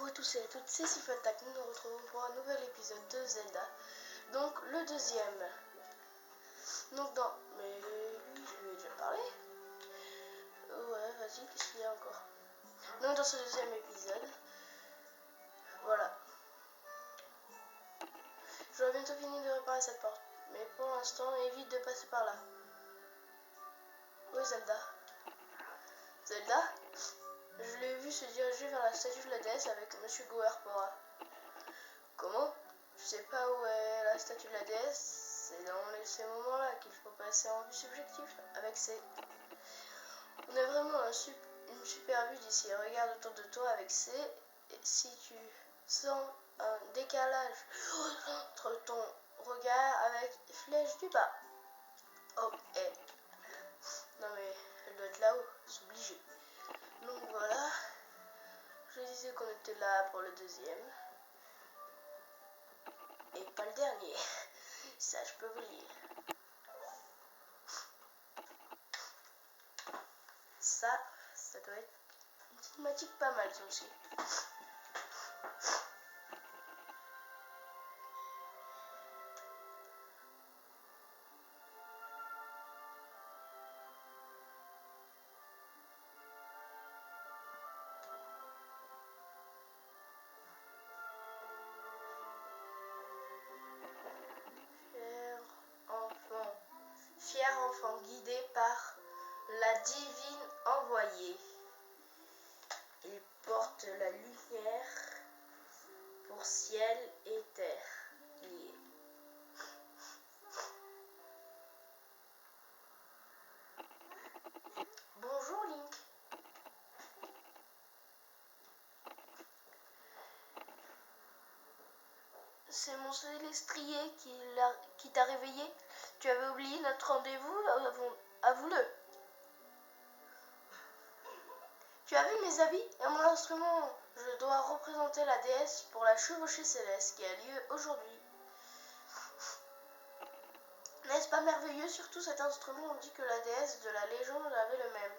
Bonjour à tous et à toutes, c'est Sifatak. Nous nous retrouvons pour un nouvel épisode de Zelda. Donc le deuxième. Donc dans... Mais lui, je lui ai déjà parlé. Ouais, vas-y, qu'est-ce qu'il y a encore? Donc dans ce deuxième épisode, voilà. J'aurai bientôt fini de réparer cette porte. Mais pour l'instant, évite de passer par là. Oui, Zelda. Zelda? Je l'ai vu se diriger vers la statue de la déesse avec Monsieur Goerpora. Comment? Je sais pas où est la statue de la déesse. C'est dans ces moments-là qu'il faut passer en vue subjective avec ces... On a vraiment une super vue d'ici. Regarde autour de toi avec ces... Et si tu sens un décalage entre ton regard avec les flèches du bas. Oh, eh. Non mais, elle doit être là-haut, c'est obligé. Donc voilà. Je disais qu'on était là pour le deuxième. Et pas le dernier. Ça, je peux vous le dire. Ça doit être une cinématique pas mal, ça aussi. Fier enfant guidé par la divine envoyée. Il porte la lumière pour ciel et terre liés. Bonjour Link. C'est mon célestrier qui t'a réveillé. Tu avais oublié notre rendez-vous, avoue-le. Tu as vu mes habits et mon instrument? Je dois représenter la déesse pour la chevauchée céleste qui a lieu aujourd'hui. N'est-ce pas merveilleux? Surtout cet instrument, on dit que la déesse de la légende avait le même.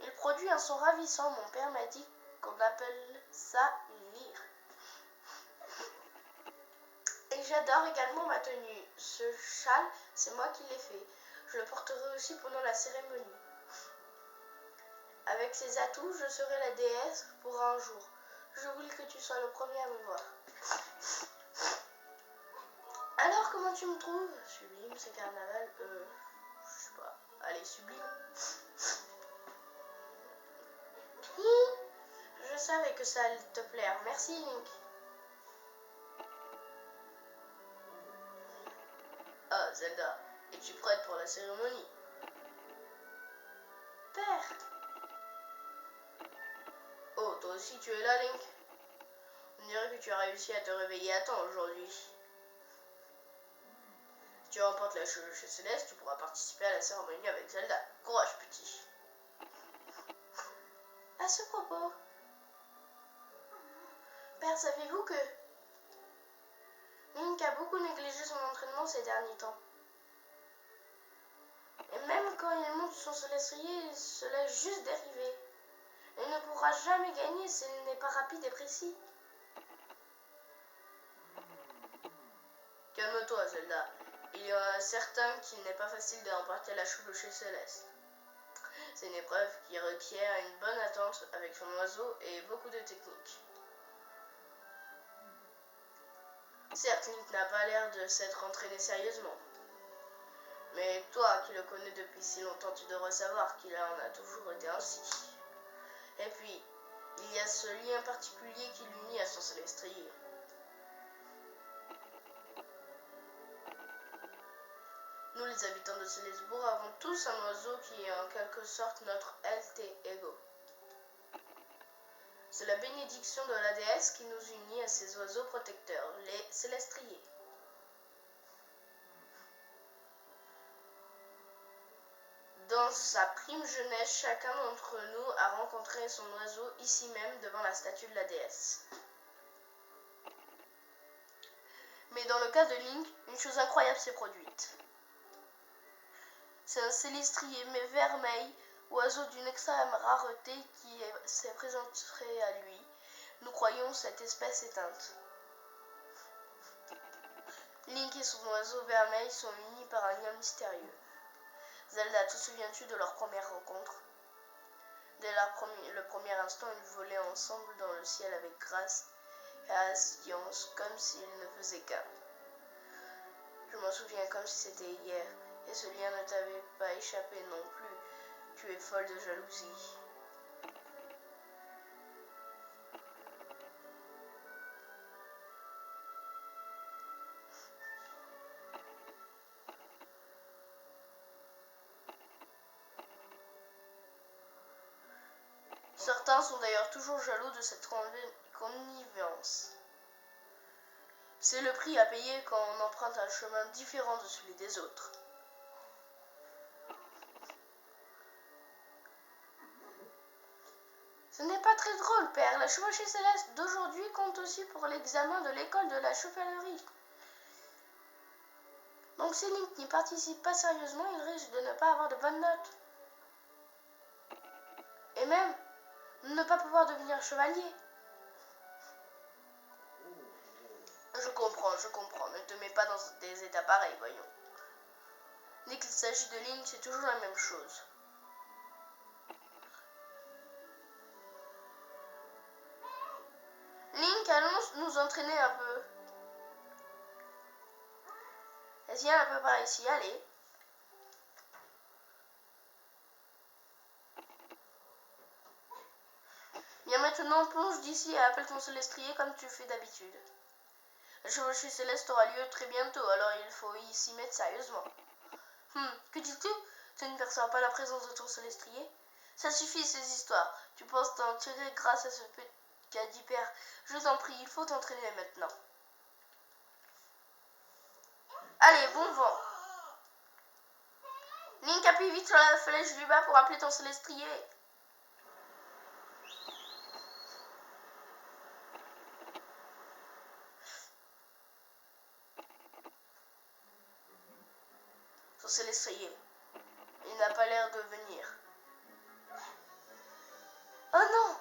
Il produit un son ravissant, mon père m'a dit qu'on appelle ça une lyre. Et j'adore également ma tenue. Ce châle, c'est moi qui l'ai fait. Je le porterai aussi pendant la cérémonie. Avec ces atouts, je serai la déesse pour un jour. Je voulais que tu sois le premier à me voir. Alors, comment tu me trouves? Sublime, c'est carnaval. Je sais pas. Allez, sublime. Je savais que ça allait te plaire. Merci, Link. Ah, Zelda, es-tu prête pour la cérémonie? Père. Oh, toi aussi tu es là, Link? On dirait que tu as réussi à te réveiller à temps aujourd'hui. Si tu remportes la chevauchée céleste, tu pourras participer à la cérémonie avec Zelda. Courage, petit. À ce propos, Père, savez-vous que Link a beaucoup négligé son entraînement ces derniers temps? Et même quand il monte son célestrier, il se laisse juste dériver. Il ne pourra jamais gagner s'il n'est pas rapide et précis. Calme-toi, Zelda. Il y en a certains qu'il n'est pas facile de remporter la chevauchée céleste. C'est une épreuve qui requiert une bonne attente avec son oiseau et beaucoup de technique. Certes, Link n'a pas l'air de s'être entraîné sérieusement. Mais toi, qui le connais depuis si longtemps, tu devrais savoir qu'il en a toujours été ainsi. Et puis, il y a ce lien particulier qui l'unit à son célestrier. Nous, les habitants de Célesbourg, avons tous un oiseau qui est en quelque sorte notre alter ego. C'est la bénédiction de la déesse qui nous unit à ces oiseaux protecteurs, les célestriers. Dans sa prime jeunesse, chacun d'entre nous a rencontré son oiseau ici même devant la statue de la déesse. Mais dans le cas de Link, une chose incroyable s'est produite. C'est un célestrier vermeil, oiseau d'une extrême rareté qui s'est présenté à lui. Nous croyons cette espèce éteinte. Link et son oiseau vermeil sont unis par un lien mystérieux. Zelda, te souviens-tu de leur première rencontre? Dès le premier instant, ils volaient ensemble dans le ciel avec grâce et assurance, comme s'ils ne faisaient qu'un. Je m'en souviens comme si c'était hier, et ce lien ne t'avait pas échappé non plus. Tu es folle de jalousie. Certains sont d'ailleurs toujours jaloux de cette connivence. C'est le prix à payer quand on emprunte un chemin différent de celui des autres. Ce n'est pas très drôle, père. La chevauchée céleste d'aujourd'hui compte aussi pour l'examen de l'école de la chevalerie. Donc si Link n'y participe pas sérieusement, il risque de ne pas avoir de bonnes notes. Et même ne pas pouvoir devenir chevalier. Je comprends. Ne te mets pas dans des états pareils, voyons. Dès qu'il s'agit de Link, c'est toujours la même chose. Link, allons nous entraîner un peu. Viens un peu par ici, allez. Viens maintenant, plonge d'ici et appelle ton célestrier comme tu fais d'habitude. La chevauchée céleste aura lieu très bientôt, alors il faut y s'y mettre sérieusement. Que dis-tu? Tu ne perçois pas la présence de ton célestrier? Ça suffit ces histoires. Tu penses t'en tirer grâce à ce petit cadipère. Je t'en prie, il faut t'entraîner maintenant. Allez, bon vent. Link, appuie vite sur la flèche du bas pour appeler ton célestrier. Ton célestrier. Il n'a pas l'air de venir. Oh non!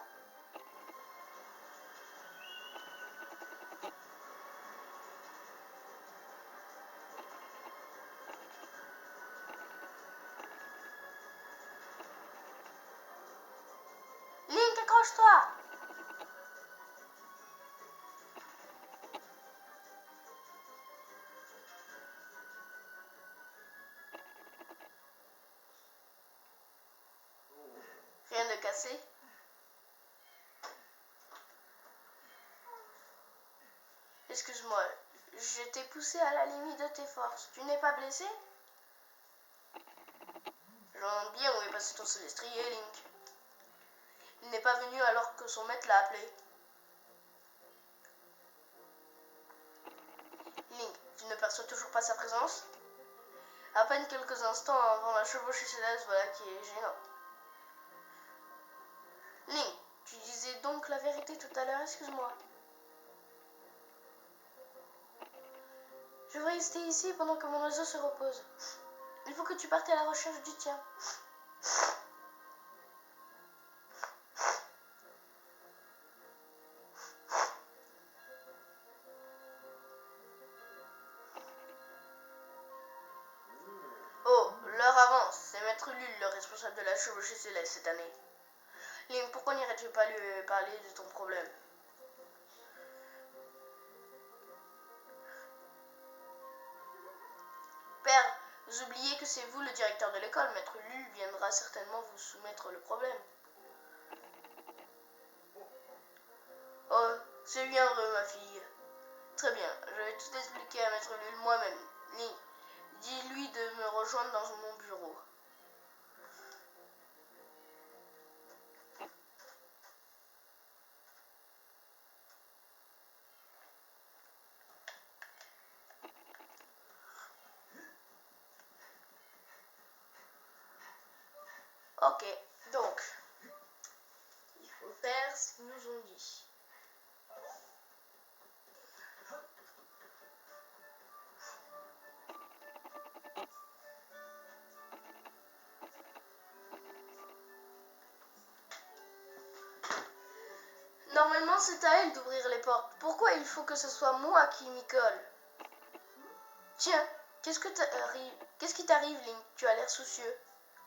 Link, accroche-toi! Rien de cassé. Excuse-moi, je t'ai poussé à la limite de tes forces. Tu n'es pas blessé? Je demande bien où est passé ton célestrier, Link. Il n'est pas venu alors que son maître l'a appelé. Link, tu ne perçois toujours pas sa présence? À peine quelques instants avant la chevauchée céleste, voilà qui est gênant. Link, tu disais donc la vérité tout à l'heure, excuse-moi. Je vais rester ici pendant que mon oiseau se repose. Il faut que tu partes à la recherche du tien. Oh, l'heure avance. C'est Maître Lul, le responsable de la chevauchée céleste cette année. Link, pourquoi n'irais-tu pas lui parler de ton problème? Père, vous oubliez que c'est vous le directeur de l'école. Maître Lul viendra certainement vous soumettre le problème. Oh, c'est bien heureux, ma fille. Très bien, je vais tout expliquer à Maître Lul moi-même. Link, dis-lui de me rejoindre dans mon bureau. Ok, donc, il faut faire ce qu'ils nous ont dit. Normalement, c'est à elle d'ouvrir les portes. Pourquoi il faut que ce soit moi qui m'y colle? Tiens, qu'est-ce qui t'arrive, Link? Tu as l'air soucieux.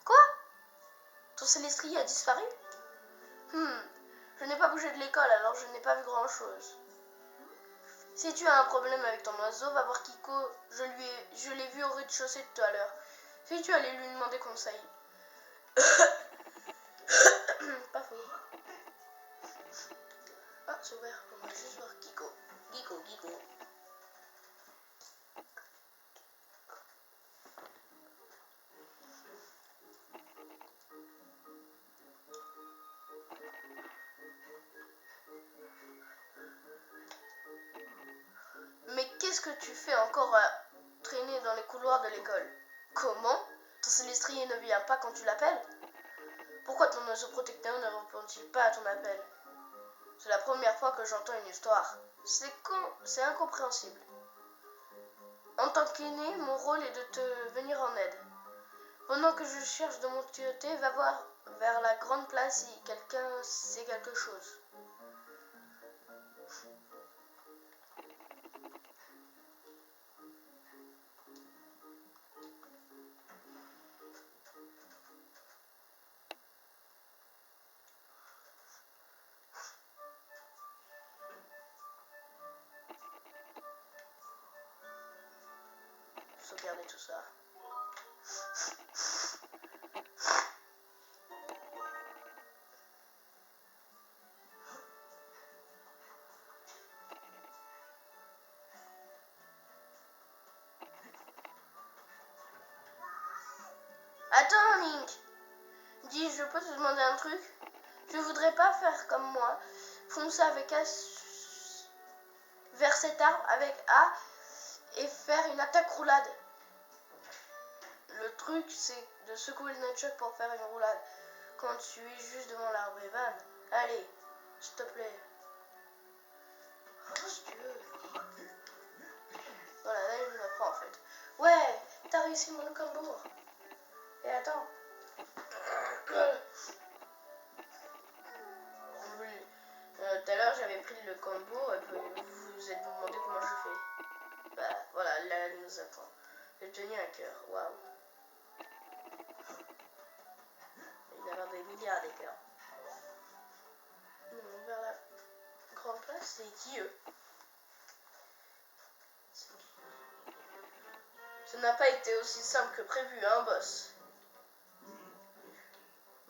Quoi? Ton Célestrie a disparu? Je n'ai pas bougé de l'école, alors je n'ai pas vu grand-chose. Si tu as un problème avec ton oiseau, va voir Kiko. Je l'ai vu au rez-de-chaussée tout à l'heure. Si tu allais lui demander conseil. Pas faux. Ah, c'est ouvert. On va juste voir Kiko. Kiko. Mais qu'est-ce que tu fais encore à traîner dans les couloirs de l'école? Comment? Ton Célestrier ne vient pas quand tu l'appelles? Pourquoi ton oiseau protecteur ne répond-il pas à ton appel? C'est la première fois que j'entends une histoire. C'est incompréhensible. En tant qu'aîné, mon rôle est de te venir en aide. Pendant que je cherche de mon côté, va voir vers la grande place si quelqu'un sait quelque chose. Sauvegarder tout ça. Attends, Link. Dis, je peux te demander un truc? Je voudrais pas faire comme moi. Foncer avec A vers cet arbre avec A et faire une attaque roulade. Le truc, c'est de secouer le nunchuck pour faire une roulade. Quand tu es juste devant l'arbre, Evan. Allez, s'il te plaît. Oh, si tu veux. Voilà, là, je le prends en fait. Ouais, t'as réussi mon combo. Et attends. Oui. Tout à l'heure, j'avais pris le combo et puis vous vous êtes demandé comment je fais. Bah, voilà, là, elle nous apprend. J'ai tenu un cœur. Waouh. Il y en a des milliards des cœurs. Vers la grande place, c'est qui eux? Ça n'a pas été aussi simple que prévu, hein, boss?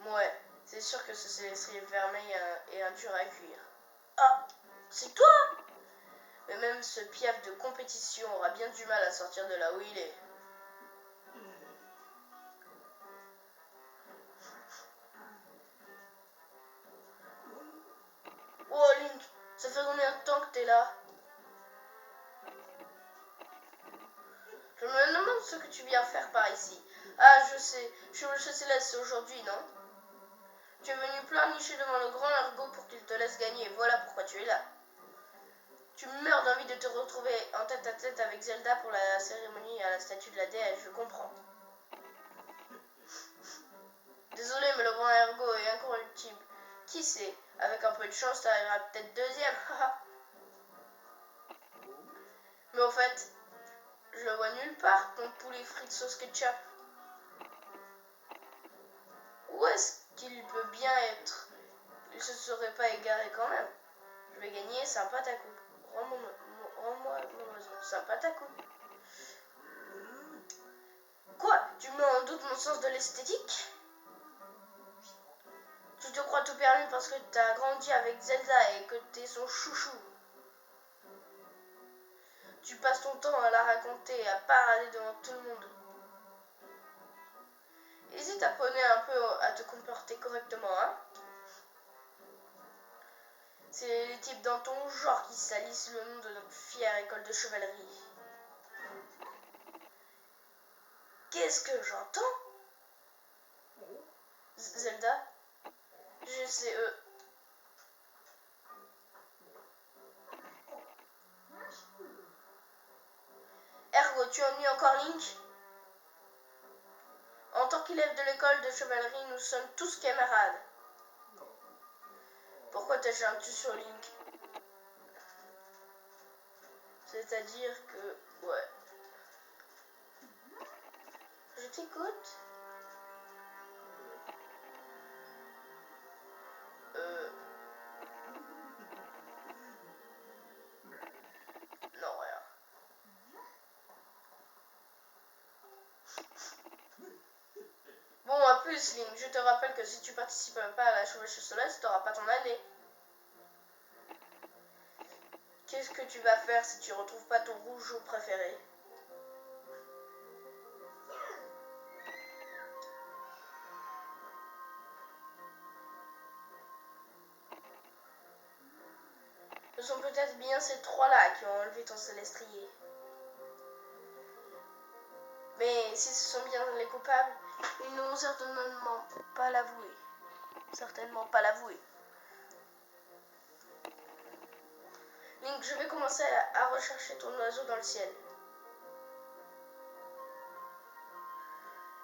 Ouais, c'est sûr que ce célestier vermeil est un dur à cuire. Ah, c'est toi? Mais même ce piaf de compétition aura bien du mal à sortir de là où il est. Oh Link, ça fait combien de temps que t'es là? Je me demande ce que tu viens faire par ici. Ah, je sais, je suis au Chasser Céleste aujourd'hui, non? Tu es venu pleurnicher devant le grand ergot pour qu'il te laisse gagner, voilà pourquoi tu es là. Tu meurs d'envie de te retrouver en tête à tête avec Zelda pour la cérémonie à la statue de la déesse, je comprends. Désolé, mais le grand ergot est incorruptible. Qui sait, avec un peu de chance, t'arriveras peut-être deuxième. Mais au fait, je le vois nulle part, ton poulet frites sauce ketchup. Où est-ce qu'il peut bien être? Il se serait pas égaré quand même. Je vais gagner, sympa ta coupe. Rends-moi mon oiseau, sympa ta coupe. Quoi? Tu mets en doute mon sens de l'esthétique? Tu te crois tout permis parce que t'as grandi avec Zelda et que t'es son chouchou. Tu passes ton temps à la raconter et à parader devant tout le monde. Et si t'apprenais un peu à te comporter correctement, hein? C'est les types dans ton genre qui salissent le nom de notre fière école de chevalerie. Qu'est-ce que j'entends? Zelda? Je sais, Ergo, tu ennuies encore Link? En tant qu'élève de l'école de chevalerie, nous sommes tous camarades. Pourquoi t'acharnes-tu sur Link? C'est-à-dire que... Ouais. Je t'écoute. Non, rien. Bon, à plus, Link. Je te rappelle que si tu participes pas à la chevauchée céleste, t'auras pas ton année. Qu'est-ce que tu vas faire si tu retrouves pas ton rougeau préféré? Ce sont peut-être bien ces trois-là qui ont enlevé ton célestrier. Mais si ce sont bien les coupables, ils n'ont certainement pas l'avoué. Certainement pas l'avoué. Link, je vais commencer à rechercher ton oiseau dans le ciel.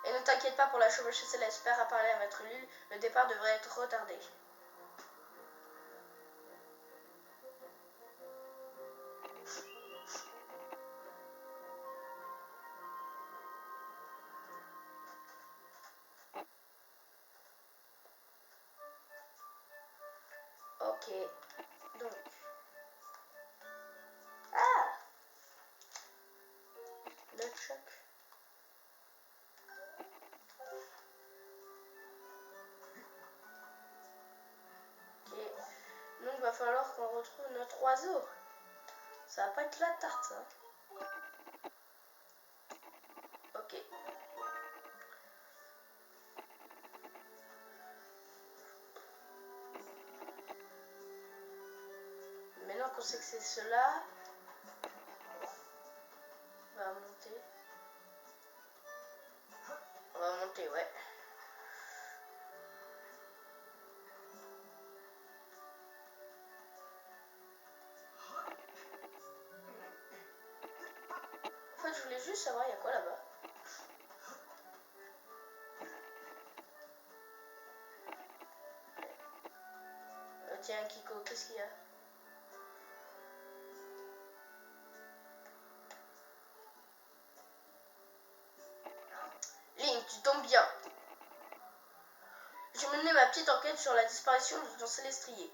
Et ne t'inquiète pas pour la chevauchée céleste, Père a parlé à Maître Lul, le départ devrait être retardé. Ok, donc... Ah! Le choc. Ok, donc va falloir qu'on retrouve notre oiseau. Ça va pas être la tarte, ça. Ok. Maintenant qu'on sait que c'est cela, on va monter. On va monter, ouais. En fait, je voulais juste savoir, il y a quoi là-bas? Tiens, Kiko, qu'est-ce qu'il y a? Link, tu tombes bien. J'ai mené ma petite enquête sur la disparition de ton célestrier.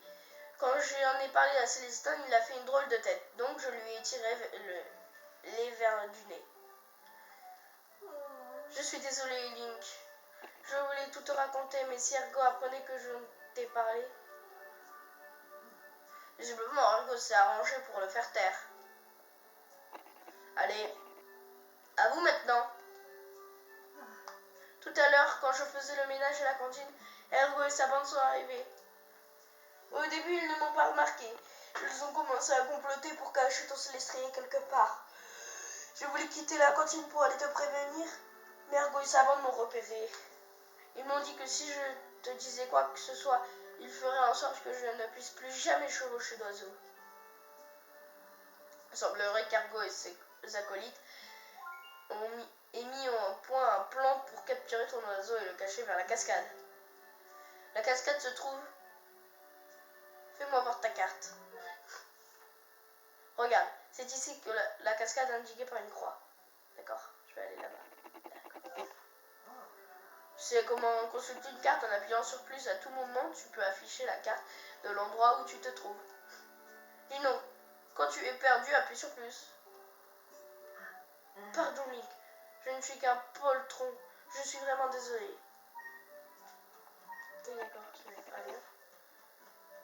Quand j'en ai parlé à Célestin, il a fait une drôle de tête, donc je lui ai tiré les verres du nez. Je suis désolée, Link. Je voulais tout te raconter, mais si Ergo apprenait que je t'ai parlé... Visiblement, Ergo s'est arrangé pour le faire taire. Allez, à vous maintenant. Tout à l'heure, quand je faisais le ménage à la cantine, Ergo et sa bande sont arrivés. Au début, ils ne m'ont pas remarqué. Ils ont commencé à comploter pour cacher ton célestrier quelque part. Je voulais quitter la cantine pour aller te prévenir, mais Ergo et sa bande m'ont repéré. Ils m'ont dit que si je te disais quoi que ce soit, ils feraient en sorte que je ne puisse plus jamais chevaucher d'oiseau. Il semblerait qu'Ergo et ses acolytes ont mis au point un plan pour capturer ton oiseau et le cacher vers la cascade. La cascade se trouve... Fais-moi voir ta carte. Regarde, c'est ici que la cascade est indiquée par une croix. D'accord, je vais aller là-bas. Tu sais comment consulter une carte en appuyant sur plus à tout moment, tu peux afficher la carte de l'endroit où tu te trouves. Dis non, quand tu es perdu, appuie sur plus. Pardon Link, je ne suis qu'un poltron, je suis vraiment désolé. Oui d'accord, je vais pas lire.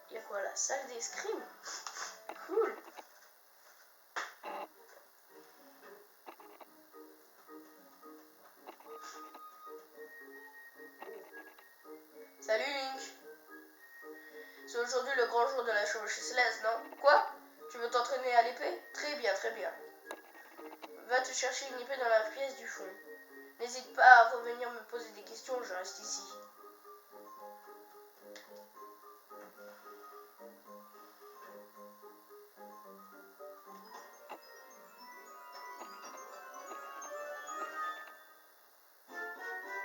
Il y a quoi, la salle d'escrime? Cool. Salut Link. C'est aujourd'hui le grand jour de la chevauchée céleste, non? Quoi? Tu veux t'entraîner à l'épée? Très bien, très bien. Va te chercher une épée dans la pièce du fond. N'hésite pas à revenir me poser des questions, je reste ici.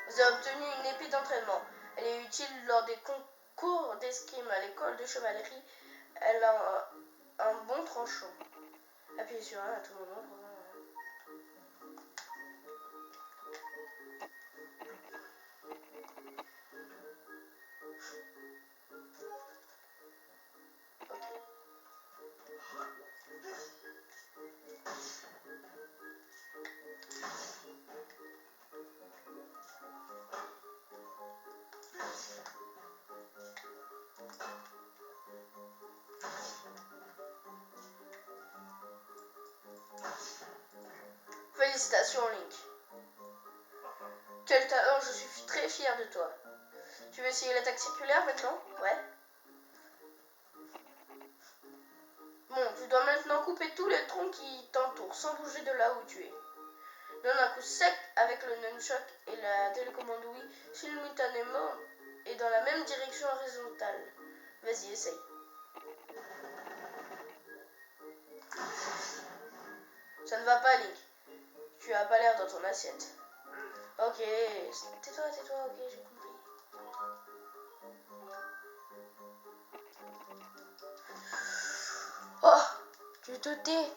Vous avez obtenu une épée d'entraînement. Elle est utile lors des cours d'escrime à l'école de chevalerie. Elle a un bon tranchant. Appuyez sur un à tout moment. Félicitations, Link. Quel talent, je suis très fier de toi. Tu veux essayer l'attaque circulaire maintenant? Ouais. Bon, tu dois maintenant couper tous les troncs qui t'entourent sans bouger de là où tu es. Donne un coup sec avec le nunchuck et la télécommande Wii simultanément et dans la même direction horizontale. Vas-y, essaye. Ça ne va pas, Link. Tu as pas l'air dans ton assiette. Ok, tais-toi, ok, j'ai compris. Oh, tu te tais.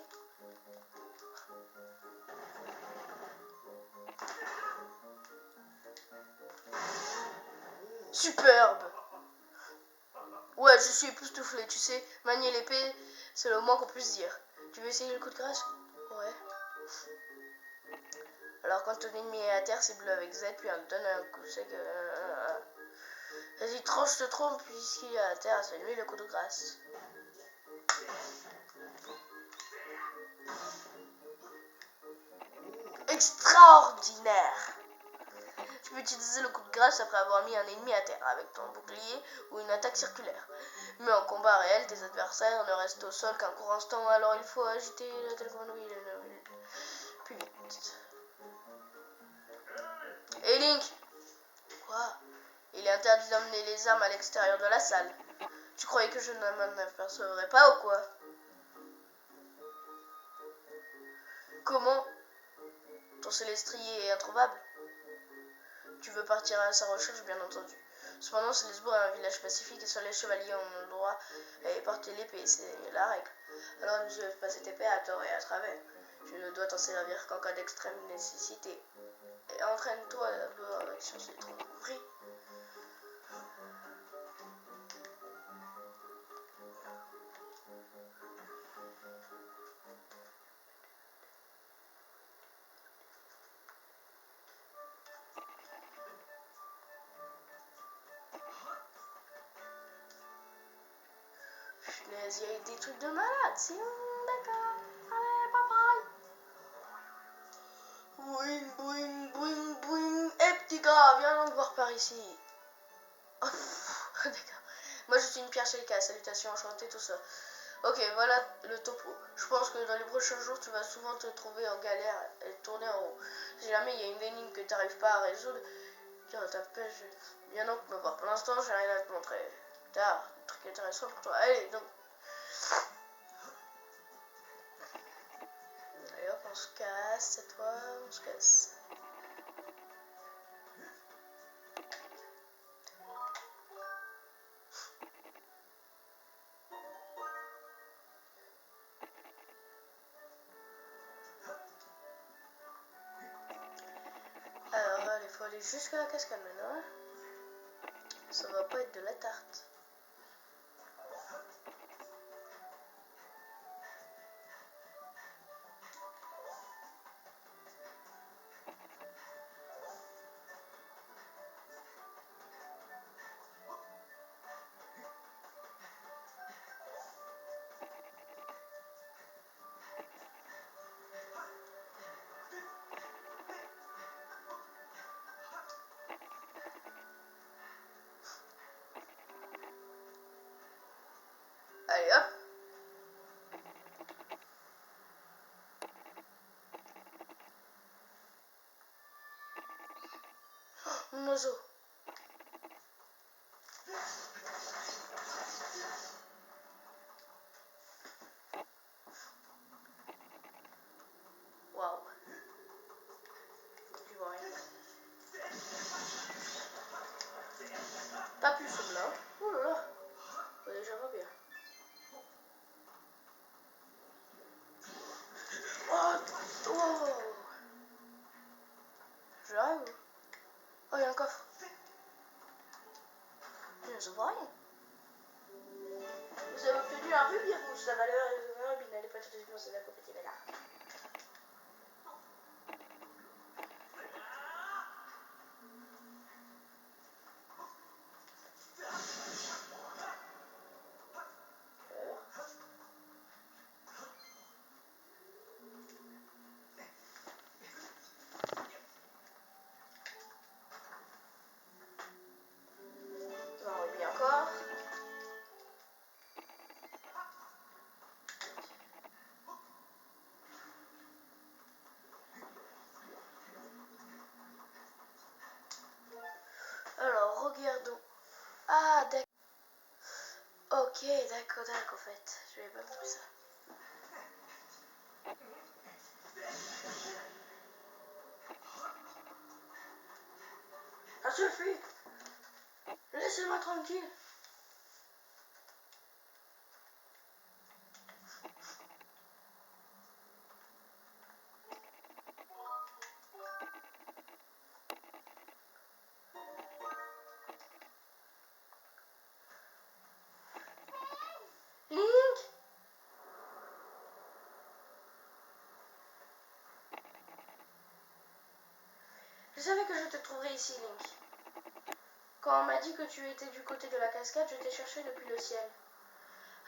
Superbe. Ouais, je suis époustouflé, tu sais, manier l'épée, c'est le moins qu'on puisse dire. Tu veux essayer le coup de grâce? Ouais. Alors quand ton ennemi est à terre, cible avec Z, puis on donne un coup sec. Vas-y, tranche ce tronc puisqu'il est à terre, c'est lui le coup de grâce. Extraordinaire! Tu peux utiliser le coup de grâce après avoir mis un ennemi à terre avec ton bouclier ou une attaque circulaire. Mais en combat réel, tes adversaires ne restent au sol qu'un court instant, alors il faut agiter la télécommande plus vite. Et Link! Quoi? Il est interdit d'emmener les armes à l'extérieur de la salle. Tu croyais que je ne m'en apercevrais pas ou quoi? Comment? Ton célestrier est introuvable? Tu veux partir à sa recherche, bien entendu. Cependant, Célesbourg est un village pacifique et seuls les chevaliers ont le droit à porter l'épée, c'est la règle. Alors ne soulève pas cette épée à tort et à travers. Tu ne dois t'en servir qu'en cas d'extrême nécessité. Et entraîne-toi d'abord avec sur ces troncs, compris? Il y a des trucs de malade, c'est d'accord. Allez, bye bye. Boing, boing, boing, boing. Eh, petit gars, viens donc voir par ici. Oh, d'accord. Moi, je suis une Pierre Shelka. Salutations, enchanté, tout ça. Ok, voilà le topo. Je pense que dans les prochains jours, tu vas souvent te trouver en galère et tourner en rond. Si jamais il y a une énigme que tu n'arrives pas à résoudre, viens, t'appelle, viens donc me voir. Pour l'instant, j'ai rien à te montrer. Tard, un truc intéressant pour toi. Allez, donc. Allez hop, on se casse, cette fois, on se casse. Alors, il faut aller jusqu'à la cascade maintenant. Ça va pas être de la tarte. Allez hop. Mon oiseau. Waouh. Tu vois rien. Pas plus là. Ouh là coffre. Je ne vois rien. Vous avez obtenu un rubis rouge. Sa valeur est un rubis. N'allez pas tout de suite lancer la compétition là. Un rubis encore. Alors, regardons. Ah, d'accord. Ok, d'accord, en fait. Je n'avais pas compris ça. Ça suffit. Laissez-moi tranquille. Link. Je savais que je te trouverais ici, Link. Quand on m'a dit que tu étais du côté de la cascade, je t'ai cherché depuis le ciel.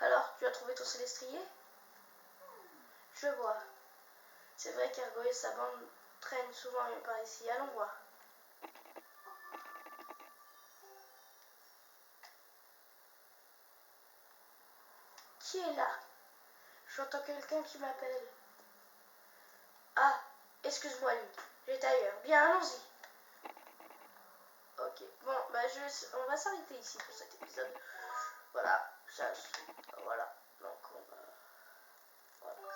Alors, tu as trouvé ton célestrier? Je vois. C'est vrai qu'Ergo et sa bande traînent souvent par ici. Allons voir. Qui est là? J'entends quelqu'un qui m'appelle. Ah, excuse-moi, Link. J'étais ailleurs. Bien, allons-y. Ok, bon, bah on va s'arrêter ici pour cet épisode. Voilà, voilà. Donc on va... Voilà.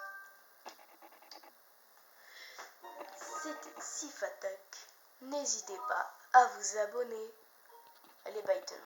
C'était Sif Attack. N'hésitez pas à vous abonner. Allez, bye tout le monde.